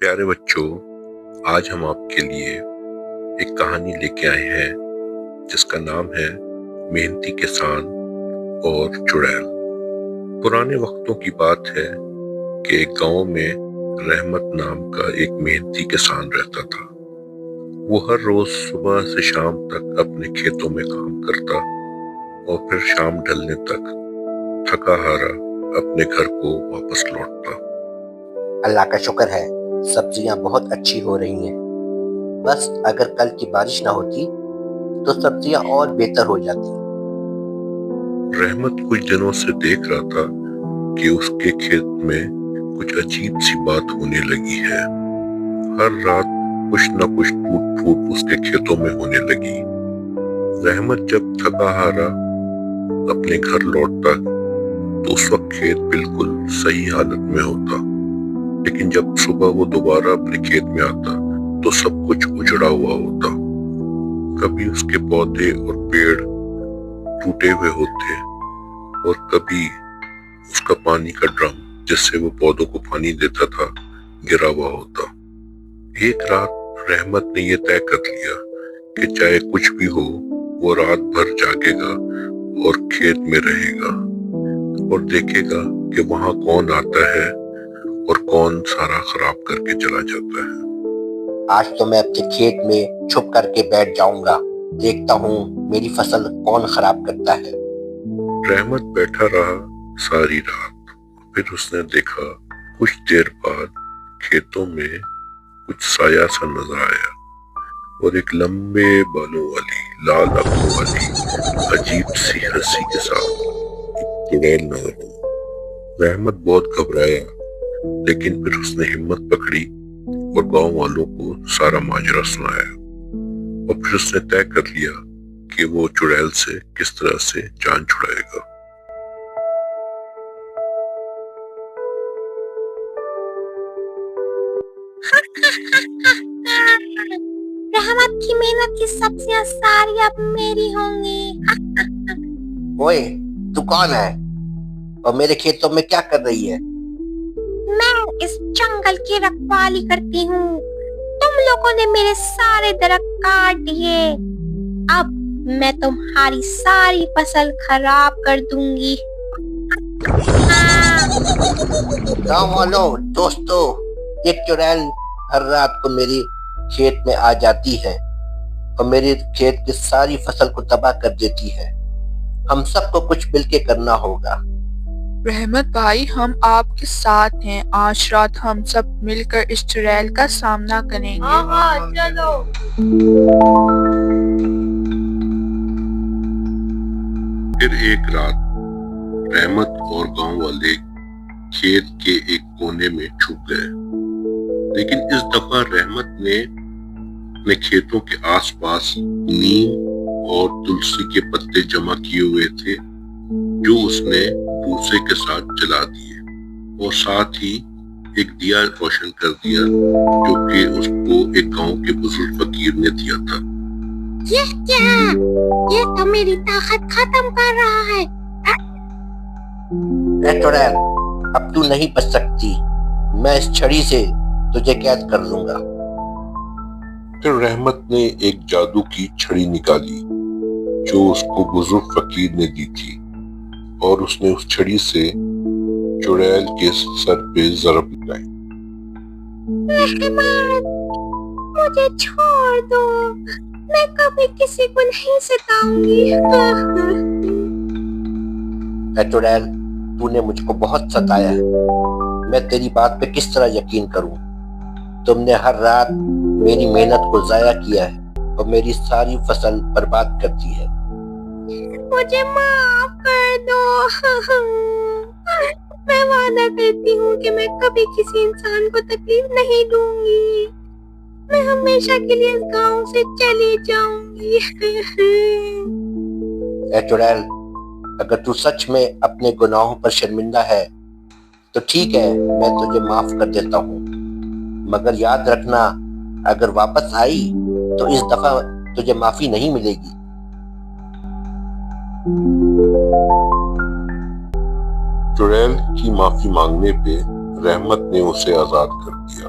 پیارے بچوں، آج ہم آپ کے لیے ایک کہانی لے کے آئے ہیں جس کا نام ہے محنتی کسان اور چڑیل۔ پرانے وقتوں کی بات ہے کہ ایک گاؤں میں رحمت نام کا ایک محنتی کسان رہتا تھا۔ وہ ہر روز صبح سے شام تک اپنے کھیتوں میں کام کرتا اور پھر شام ڈھلنے تک تھکا ہارا اپنے گھر کو واپس لوٹتا۔ اللہ کا شکر ہے، سبزیاں بہت اچھی ہو رہی ہیں۔ بس اگر کل کی بارش نہ ہوتی تو سبزیاں اور بہتر ہو جاتی۔ رحمت کچھ دنوں سے دیکھ رہا تھا کہ اس کے کھیت میں کچھ عجیب سی بات ہونے لگی ہے۔ ہر رات کچھ نہ کچھ ٹوٹ پھوٹ اس کے کھیتوں میں ہونے لگی۔ رحمت جب تھکا ہارا اپنے گھر لوٹتا تو اس وقت کھیت بالکل صحیح حالت میں ہوتا، لیکن جب صبح وہ دوبارہ اپنے کھیت میں آتا تو سب کچھ اجڑا ہوا ہوتا۔ کبھی اس کے پودے اور پیڑ ٹوٹے ہوئے ہوتے اور کبھی اس کا پانی کا ڈرم جس سے وہ پودوں کو پانی دیتا تھا گرا ہوا ہوتا۔ ایک رات رحمت نے یہ طے کر لیا کہ چاہے کچھ بھی ہو وہ رات بھر جاگے گا اور کھیت میں رہے گا اور دیکھے گا کہ وہاں کون آتا ہے اور کون سارا خراب کر کے چلا جاتا ہے۔ آج تو میں اپنے کھیت میں چھپ کر کے بیٹھ جاؤں گا، دیکھتا ہوں میری فصل کون خراب کرتا ہے۔ رحمت بیٹھا رہا ساری رات، پھر اس نے دیکھا کچھ دیر بعد کھیتوں میں کچھ سایہ سا نظر آیا اور ایک لمبے بالوں والی لال آنکھوں والی عجیب سی ہنسی کے ساتھ ایک چڑیل نظر آئی۔ رحمت بہت گھبرایا، لیکن پھر اس نے ہمت پکڑی اور گاؤں والوں کو سارا ماجرا سنایا اور پھر اس نے طے کر لیا کہ وہ چڑیل سے کس طرح سے جان چھڑائے گا۔ رحمت کی محنت کی سبزیاں ساری اب میری ہوں گی۔ اوئے، تو کون ہے اور میرے کھیتوں میں کیا کر رہی ہے؟ میں اس جنگل کی رکھوالی کرتی ہوں۔ تم لوگوں نے میرے سارے درخت کاٹ دیے، اب میں تمہاری ساری فصل خراب کر دوں گی۔ گاؤں والوں، دوستو، ایک چڑیل ہر رات کو میری کھیت میں آ جاتی ہے اور میری کھیت کی ساری فصل کو تباہ کر دیتی ہے۔ ہم سب کو کچھ مل کے کرنا ہوگا۔ رحمت بھائی، ہم آپ کے ساتھ ہیں۔ آج رات ہم سب مل کر اس چڑیل کا سامنا کریں گے۔ چلو۔ پھر ایک رات رحمت اور گاؤں والے کھیت کے ایک کونے میں چھپ گئے، لیکن اس دفعہ رحمت نے اپنے کھیتوں کے آس پاس نیم اور تلسی کے پتے جمع کیے ہوئے تھے جو اس نے بھوسے کے ساتھ جلا دیے اور ساتھ ہی ایک دیا روشن کر دیا جو کہ اس کو ایک گاؤں کے بزرگ فقیر نے دیا تھا۔ یہ کیا؟ یہ تو میری طاقت ختم کر رہا ہے۔ اے چڑیل، اب تو نہیں بچ سکتی، میں اس چھڑی سے تجھے قید کر لوں گا۔ پھر رحمت نے ایک جادو کی چھڑی نکالی جو اس کو بزرگ فقیر نے دی تھی اور اس نے اس چھڑی سے چڑیل کے سر پہ ضرب لگائی۔ رحمت، مجھے چھوڑ دو، میں کبھی کسی کو نہیں ستاؤں گی۔ اے چڑیل، تو نے مجھ کو بہت ستایا ہے، میں تیری بات پہ کس طرح یقین کروں؟ تم نے ہر رات میری محنت کو ضائع کیا ہے اور میری ساری فصل برباد کر دی ہے۔ مجھے معاف کر دو۔ میں وعدہ کرتی ہوں کہ میں کبھی کسی انسان کو تکلیف نہیں دوں گی۔ میں ہمیشہ کے لیے اس گاؤں سے چلی جاؤں گی۔ اے چڑیل، اگر تو سچ میں اپنے گناہوں پر شرمندہ ہے تو ٹھیک ہے، میں تجھے معاف کر دیتا ہوں، مگر یاد رکھنا اگر واپس آئی تو اس دفعہ تجھے معافی نہیں ملے گی۔ چڑیل کی معافی مانگنے پہ رحمت نے اسے آزاد کر دیا